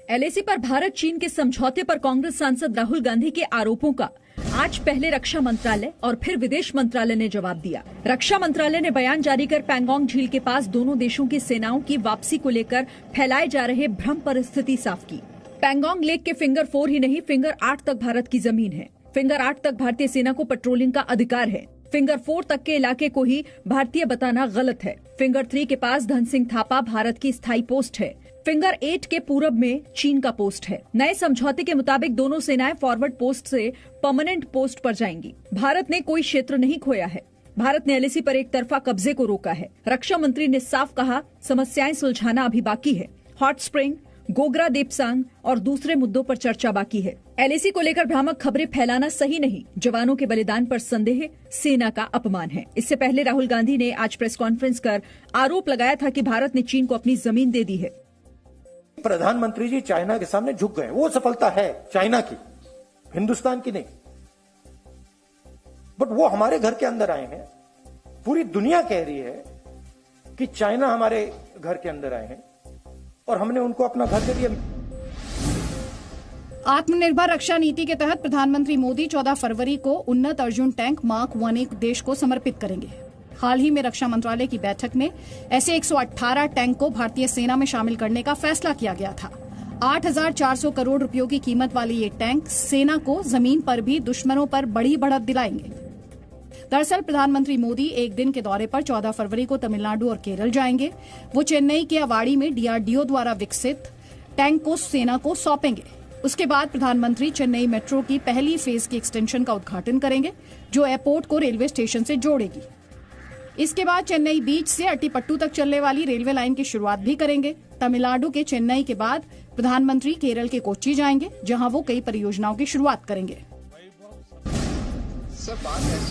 LAC पर भारत चीन के समझौते पर कांग्रेस सांसद राहुल गांधी के आरोपों का आज पहले रक्षा मंत्रालय और फिर विदेश मंत्रालय ने जवाब दिया। रक्षा मंत्रालय ने बयान जारी कर पैंगोंग झील के पास दोनों देशों की सेनाओं की वापसी को लेकर फैलाए जा रहे भ्रम पर स्थिति साफ की। पैंगोंग लेक के फिंगर 4 ही नहीं, फिंगर 8 तक भारत की जमीन है। फिंगर 8 तक भारतीय सेना को पेट्रोलिंग का अधिकार है। फिंगर 4 तक के इलाके को ही भारतीय बताना गलत है। फिंगर 3 के पास धन सिंह थापा भारत की स्थायी पोस्ट है। फिंगर 8 के पूरब में चीन का पोस्ट है। नए समझौते के मुताबिक दोनों सेनाएं फॉरवर्ड पोस्ट से परमानेंट पोस्ट पर जाएंगी। भारत ने कोई क्षेत्र नहीं खोया है। भारत ने एलएसी पर एक तरफा कब्जे को रोका है। रक्षा मंत्री ने साफ कहा, समस्याएं सुलझाना अभी बाकी है। हॉट स्प्रिंग, गोगरा देपसांग और दूसरे मुद्दों पर चर्चा बाकी है। एलएसी को लेकर भ्रामक खबरें फैलाना सही नहीं। जवानों के बलिदान पर संदेह सेना का अपमान है। इससे पहले राहुल गांधी ने आज प्रेस कॉन्फ्रेंस कर आरोप लगाया था कि भारत ने चीन को अपनी जमीन दे दी है। प्रधानमंत्री जी चाइना के सामने झुक गए। वो सफलता है चाइना की, हिंदुस्तान की नहीं। बट वो हमारे घर के अंदर आए हैं। पूरी दुनिया कह रही है कि चाइना हमारे घर के अंदर आए हैं और हमने उनको अपना घर दे दिया। आत्मनिर्भर रक्षा नीति के तहत प्रधानमंत्री मोदी 14 फरवरी को उन्नत अर्जुन टैंक मार्क 1 देश को समर्पित करेंगे। हाल ही में रक्षा मंत्रालय की बैठक में ऐसे 118 टैंक को भारतीय सेना में शामिल करने का फैसला किया गया था। 8,400 करोड़ रुपयों की कीमत वाले ये टैंक सेना को जमीन पर भी दुश्मनों पर बड़ी बढ़त दिलाएंगे। दरअसल प्रधानमंत्री मोदी एक दिन के दौरे पर 14 फरवरी को तमिलनाडु और केरल जाएंगे। वो चेन्नई के अवाड़ी में डीआरडीओ द्वारा विकसित टैंक को सेना को सौंपेंगे। उसके बाद प्रधानमंत्री चेन्नई मेट्रो की पहली फेज की एक्सटेंशन का उद्घाटन करेंगे, जो एयरपोर्ट को रेलवे स्टेशन से जोड़ेगी। इसके बाद चेन्नई बीच से अट्टीपट्टू तक चलने वाली रेलवे लाइन की शुरुआत भी करेंगे। तमिलनाडु के चेन्नई के बाद प्रधानमंत्री केरल के कोच्चि जाएंगे, जहां वो कई परियोजनाओं की शुरुआत करेंगे।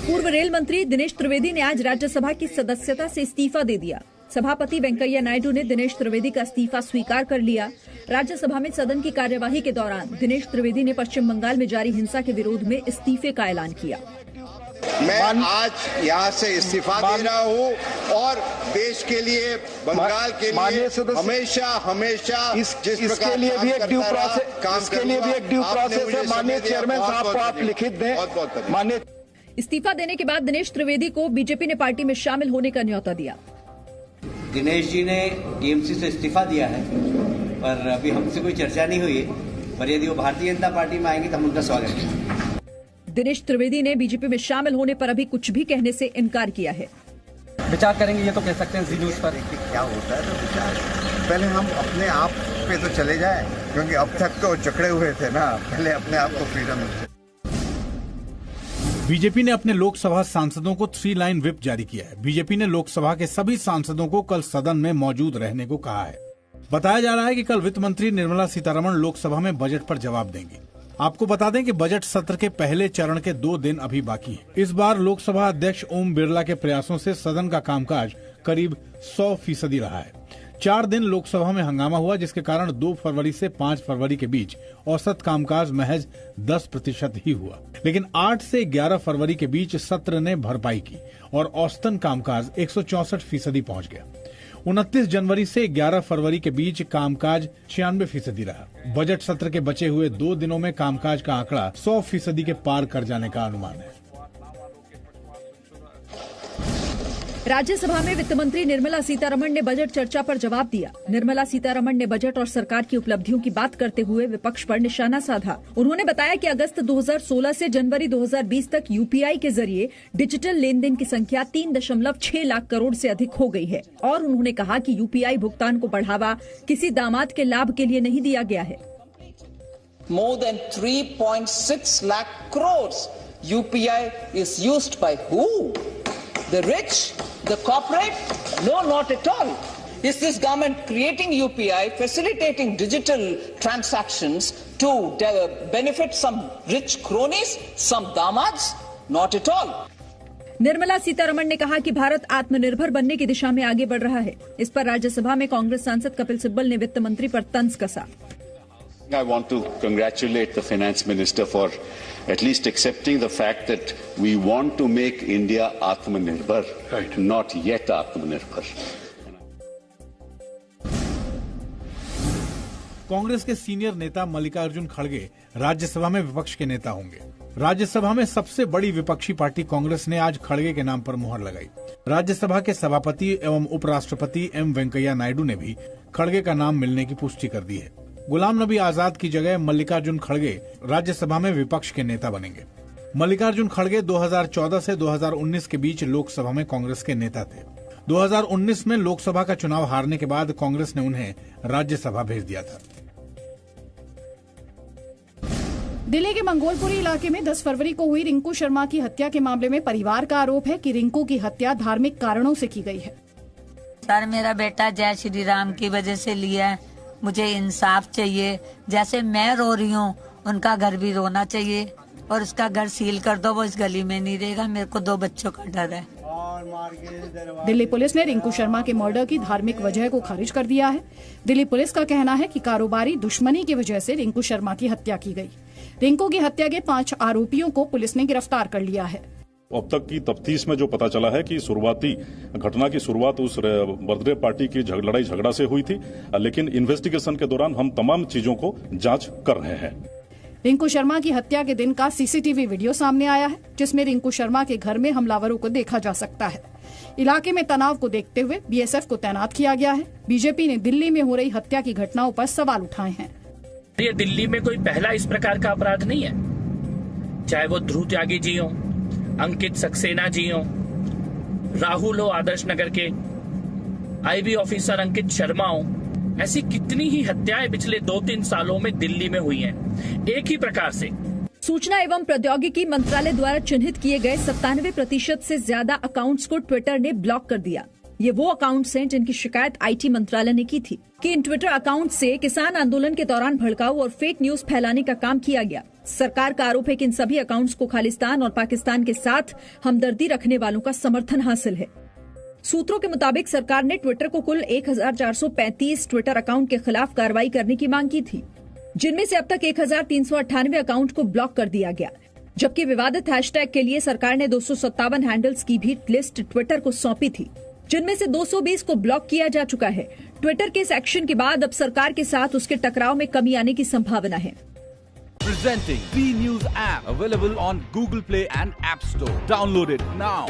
पूर्व रेल मंत्री दिनेश त्रिवेदी ने आज राज्यसभा की सदस्यता से इस्तीफा दे दिया। सभापति वेंकैया नायडू ने दिनेश त्रिवेदी का इस्तीफा स्वीकार कर लिया। राज्यसभा में सदन की कार्यवाही के दौरान दिनेश त्रिवेदी ने पश्चिम बंगाल में जारी हिंसा के विरोध में इस्तीफे का ऐलान किया। मैं आज यहाँ से इस्तीफा दे रहा हूँ और देश के लिए, बंगाल के लिए हमेशा जिस प्रकार लिए भी एक ड्यू प्रोसेस है। माननीय चेयरमैन साहब को आप लिखित दें। माननीय इस्तीफा देने के बाद दिनेश त्रिवेदी को बीजेपी ने पार्टी में शामिल होने का न्योता दिया। दिनेश जी ने टीएमसी से इस्तीफा दिया है, पर अभी हमसे कोई चर्चा नहीं हुई है। पर यदि वो भारतीय जनता पार्टी में आएंगे तो हम उनका स्वागत करेंगे। दिनेश त्रिवेदी ने बीजेपी में शामिल होने पर अभी कुछ भी कहने से इनकार किया है। विचार करेंगे ये तो कह सकते हैं जी न्यूज पर। क्या होता है तो विचार, पहले हम अपने आप पे तो चले जाए, क्योंकि अब तक तो जकड़े हुए थे ना। पहले अपने आप को फ्रीडम मिले। बीजेपी ने अपने लोकसभा सांसदों को 3 लाइन व्हिप जारी किया है। बीजेपी ने लोकसभा के सभी सांसदों को कल सदन में मौजूद रहने को कहा है। बताया जा रहा है कि कल वित्त मंत्री निर्मला सीतारमण लोकसभा में बजट पर जवाब देंगे। आपको बता दें कि बजट सत्र के पहले चरण के 2 दिन अभी बाकी हैं। इस बार लोकसभा अध्यक्ष ओम बिरला के प्रयासों से सदन का कामकाज करीब 100% रहा है। 4 दिन लोकसभा में हंगामा हुआ, जिसके कारण 2 फरवरी से 5 फरवरी के बीच औसत कामकाज महज 10% ही हुआ। लेकिन 8 से 11 फरवरी के बीच सत्र ने भरपाई की और औसतन कामकाज 164% पहुंच गया। 29 जनवरी से 11 फरवरी के बीच कामकाज 96% रहा। बजट सत्र के बचे हुए 2 दिनों में कामकाज का आंकड़ा 100% के पार कर जाने का अनुमान है। राज्यसभा में वित्त मंत्री निर्मला सीतारमण ने बजट चर्चा पर जवाब दिया। निर्मला सीतारमण ने बजट और सरकार की उपलब्धियों की बात करते हुए विपक्ष पर निशाना साधा। उन्होंने बताया कि अगस्त 2016 से जनवरी 2020 तक यूपीआई के जरिए डिजिटल लेन देन की संख्या 3.6 लाख करोड़ से अधिक हो गई है। और उन्होंने कहा कि यूपीआई भुगतान को बढ़ावा किसी दामाद के लाभ के लिए नहीं दिया गया है। More than 3.6 lakh crores UPI is used by who? The rich? The corporate? No, not at all. Is this government creating UPI, facilitating digital transactions to benefit some rich cronies, some damads? Not at all. Nirmala Sitharaman ने कहा कि भारत आत्मनिर्भर बनने की दिशा में आगे बढ़ रहा है। इस पर राज्यसभा में कांग्रेस सांसद कपिल सिब्बल ने वित्त मंत्री पर तंज कसा। I want to congratulate the finance minister for at least accepting the fact that we want to make India Atmanirbhar, right, not yet Atmanirbhar. Congress के सीनियर नेता मल्लिकार्जुन खड़गे राज्यसभा में विपक्ष के नेता होंगे। राज्यसभा में सबसे बड़ी विपक्षी पार्टी कांग्रेस ने आज खड़गे के नाम पर मुहर लगाई। राज्यसभा के सभापति एवं उपराष्ट्रपति एम वेंकैया नायडू ने भी खड़गे का नाम मिलने की पुष्टि कर दी है। गुलाम नबी आजाद की जगह मल्लिकार्जुन खड़गे राज्यसभा में विपक्ष के नेता बनेंगे। मल्लिकार्जुन खड़गे 2014 से 2019 के बीच लोकसभा में कांग्रेस के नेता थे। 2019 में लोकसभा का चुनाव हारने के बाद कांग्रेस ने उन्हें राज्यसभा भेज दिया था। दिल्ली के मंगोलपुरी इलाके में 10 फरवरी को हुई रिंकू शर्मा की हत्या के मामले में परिवार का आरोप है कि रिंकू की हत्या धार्मिक कारणों से की गई है। सर, मेरा बेटा जय श्री राम की वजह से लिया है। मुझे इंसाफ चाहिए। जैसे मैं रो रही हूँ, उनका घर भी रोना चाहिए और उसका घर सील कर दो, वो इस गली में नहीं रहेगा। मेरे को 2 बच्चों का डर है। दिल्ली पुलिस ने रिंकू शर्मा के मर्डर की धार्मिक वजह को खारिज कर दिया है। दिल्ली पुलिस का कहना है कि कारोबारी दुश्मनी की वजह से रिंकू शर्मा की हत्या की गई। रिंकू की हत्या के 5 आरोपियों को पुलिस ने गिरफ्तार कर लिया है। अब तक की तफ्तीश में जो पता चला है कि शुरुआती घटना की शुरुआत उस बर्थडे पार्टी की लड़ाई झगड़ा से हुई थी, लेकिन इन्वेस्टिगेशन के दौरान हम तमाम चीजों को जांच कर रहे हैं। रिंकू शर्मा की हत्या के दिन का सीसीटीवी वीडियो सामने आया है, जिसमें रिंकू शर्मा के घर में हमलावरों को देखा जा सकता है। इलाके में तनाव को देखते हुए बीएसएफ को तैनात किया गया है। बीजेपी ने दिल्ली में हो रही हत्या की घटनाओं पर सवाल उठाए हैं। ये दिल्ली में कोई पहला इस प्रकार का अपराध नहीं है। चाहे वो ध्रुव त्यागी जी हो, अंकित सक्सेना जी हो, राहुल हो आदर्श नगर के, आईबी ऑफिसर अंकित शर्मा हो, ऐसी कितनी ही हत्याएं पिछले 2-3 सालों में दिल्ली में हुई हैं। एक ही प्रकार से सूचना एवं प्रौद्योगिकी मंत्रालय द्वारा चिन्हित किए गए 97% से ज्यादा अकाउंट्स को ट्विटर ने ब्लॉक कर दिया। ये वो अकाउंट्स हैं जिनकी शिकायत आईटी मंत्रालय ने की थी कि इन ट्विटर अकाउंट से किसान आंदोलन के दौरान भड़काऊ और फेक न्यूज फैलाने का काम किया गया। सरकार का आरोप है कि इन सभी अकाउंट्स को खालिस्तान और पाकिस्तान के साथ हमदर्दी रखने वालों का समर्थन हासिल है। सूत्रों के मुताबिक सरकार ने ट्विटर को कुल 1435 ट्विटर अकाउंट के खिलाफ कार्रवाई करने की मांग की थी, जिनमें से अब तक 1398 अकाउंट को ब्लॉक कर दिया गया, जबकि विवादित हैशटैग के लिए सरकार ने 257 हैंडल्स की भी लिस्ट ट्विटर को सौंपी थी, जिनमें से 220 को ब्लॉक किया जा चुका है। ट्विटर के इस एक्शन के बाद अब सरकार के साथ उसके टकराव में कमी आने की संभावना है। Presenting B News app available on Google Play and App Store. Download it now.